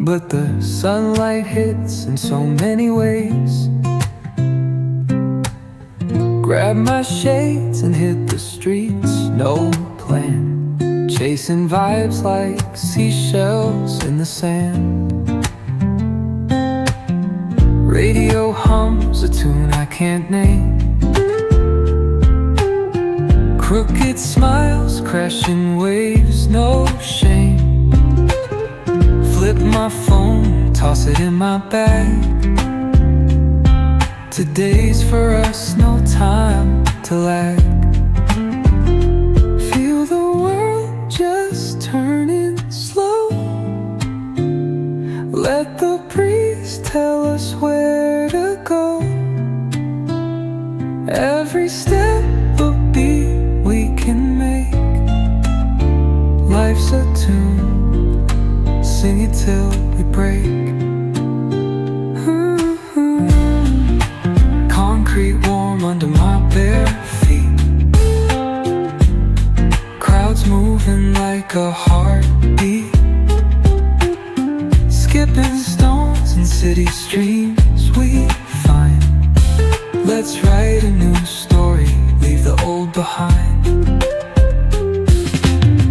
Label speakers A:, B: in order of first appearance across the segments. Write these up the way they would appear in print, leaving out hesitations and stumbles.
A: but the sunlight hits in so many ways. Grab my shades and hit the streets, no plan, chasing vibes like seashells in the sand. Radio hums a tune I can't name. Crooked smiles, crashing waves, no shame. Flip my phone, toss it in my bag. Today's for us, no time to lag. Feel the world just turning slow. Let the breeze tell us where to go. Every step a beat we can make. Life's a tune, sing it till we break. Concrete warm under my bare feet. Crowds moving like a heartbeat. Skipping stones in city streams we find. Let's write a new story, leave the old behind.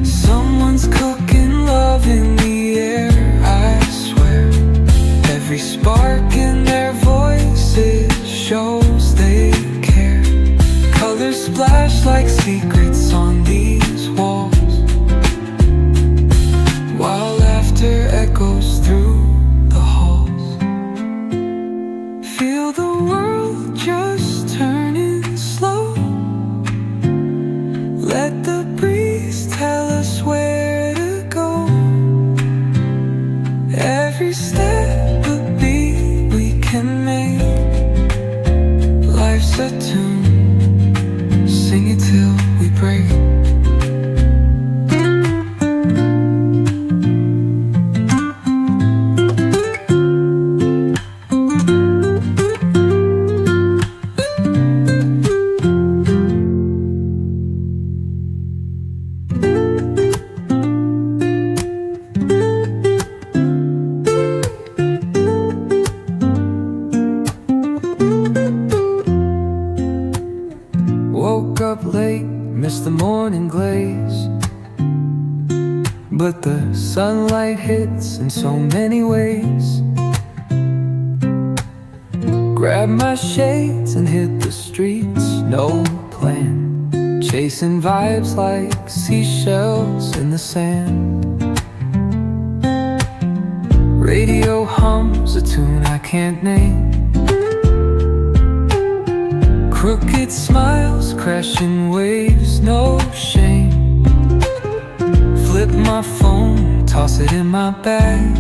A: Someone's cooking love in the air, I swear. Every spark in their voices shows they care. Colors splash like secrets on these walls, while laughter echoes through the halls. Feel the world just turning slow. Let the breeze tell us where to go. Every step a beat we can make. Life's a tune, sing it till we break. Woke up late, missed the morning glaze, but the sunlight hits in so many ways. Grab my shades and hit the streets, no plan, chasing vibes like seashells in the sand. Radio hums a tune I can't name. Crooked smiles, crashing waves, no shame. Flip my phone, toss it in my bag.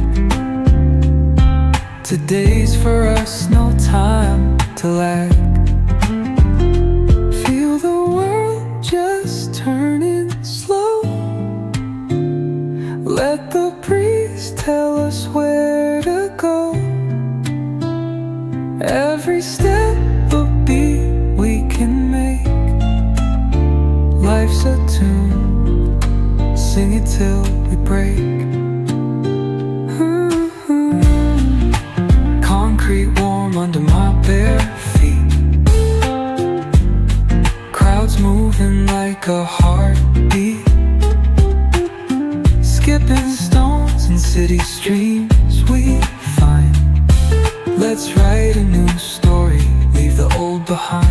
A: Today's for us, no time to lag. Feel the world just turning slow. Let the breeze tell us where to go. Every step a beat we can make. Life's a tune, sing it till we break. Concrete warm under my bare feet. Crowds moving like a heartbeat. Skipping stones in city streams we find. Let's write a new story, leave the old behind.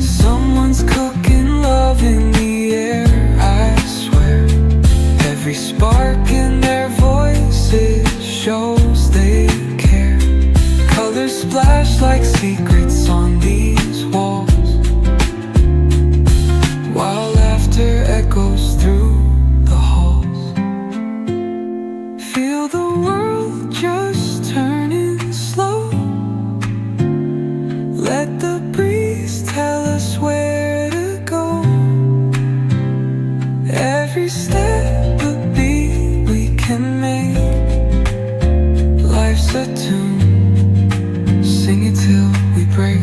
A: Someone's cooking love in the air, I swear. Every spark in their voices shows they care. Colors splash like secrets on these walls, while laughter echoes through the halls. Feel the world just turning slow. Let the breeze tell us where to go. Every step a beat we can make. Life's a tune, sing it till we break.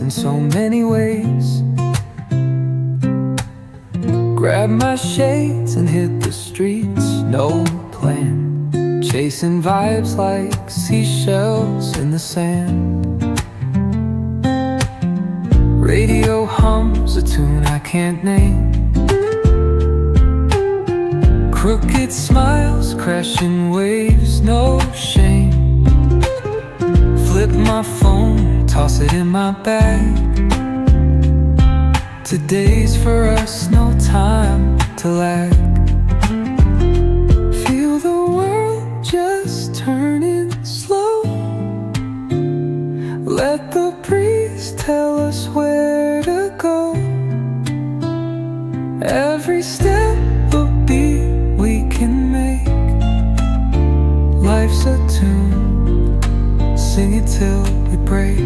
A: in so many ways. Grabbed my shades and hit the streets, no plan, chasing vibes like seashells in the sand. Radio hums a tune I can't name. Crooked smiles, crashing waves, no shame. Flip my phone, toss it in my bag. Today's for us, no time to lag. Feel the world just turning slow. Let the breeze tell us where to go. Every step a beat we can make. Life's a tune, sing it till we break.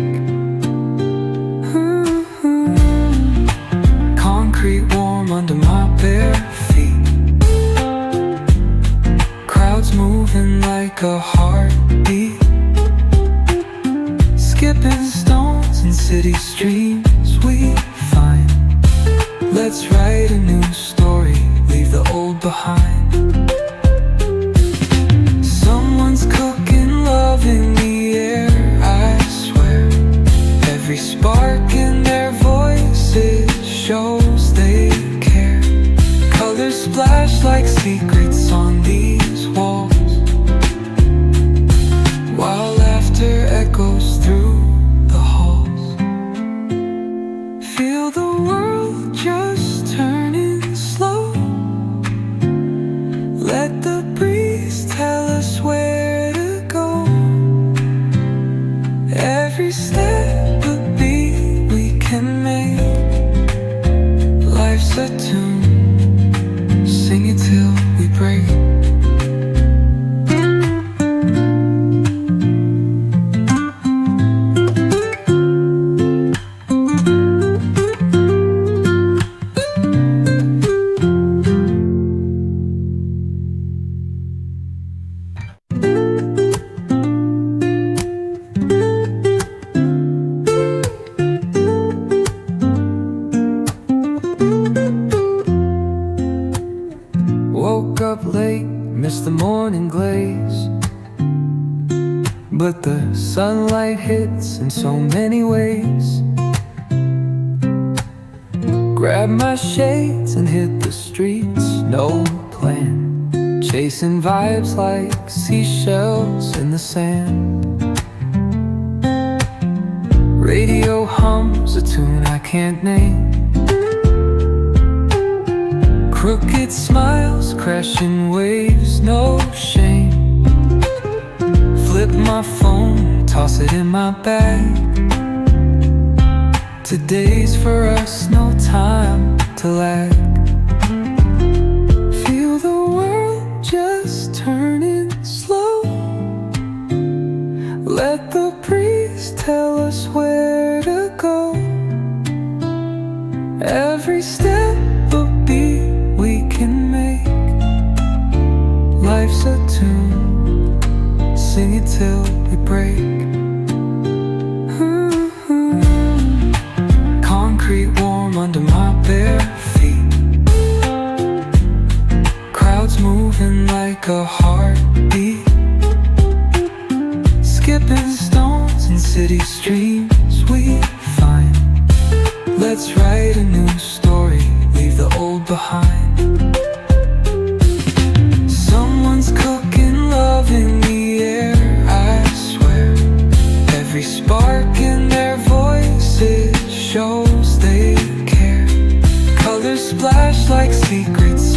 A: Concrete warm under my bare feet. Crowds moving like a heartbeat. Skipping stones in city streams we find. Let's write a new story, leave the old behind. Someone's cooking love in the air, I swear. Every spark in their voices shows they care. Colors splash like secrets on these walls, while laughter echoes through the halls. Feel the world just turning slow. Let the breeze tell us where to go. Every step a beat we can make. Life's a tune, sing it till we break. Woke up late, missed the morning glaze, but the sunlight hits in so many ways. Grabbed my shades and hit the streets, no plan, chasing vibes like seashells in the sand. Radio hums a tune I can't name. Crooked smiles, crashing waves, no shame. Flip my phone, toss it in my bag. Today's for us, no time to lag. Feel the world just turning slow. Let the breeze tell us where to go. Every step a beat we can make. Life's a tune, sing it till we break. Concrete warm under my bare feet. Crowds moving like a heartbeat. Skipping stones in city streams we find. Let's write a new story, leave the old behind. Someone's cooking love in the air, I swear. Every spark in their voices shows they care. Colors splash like secrets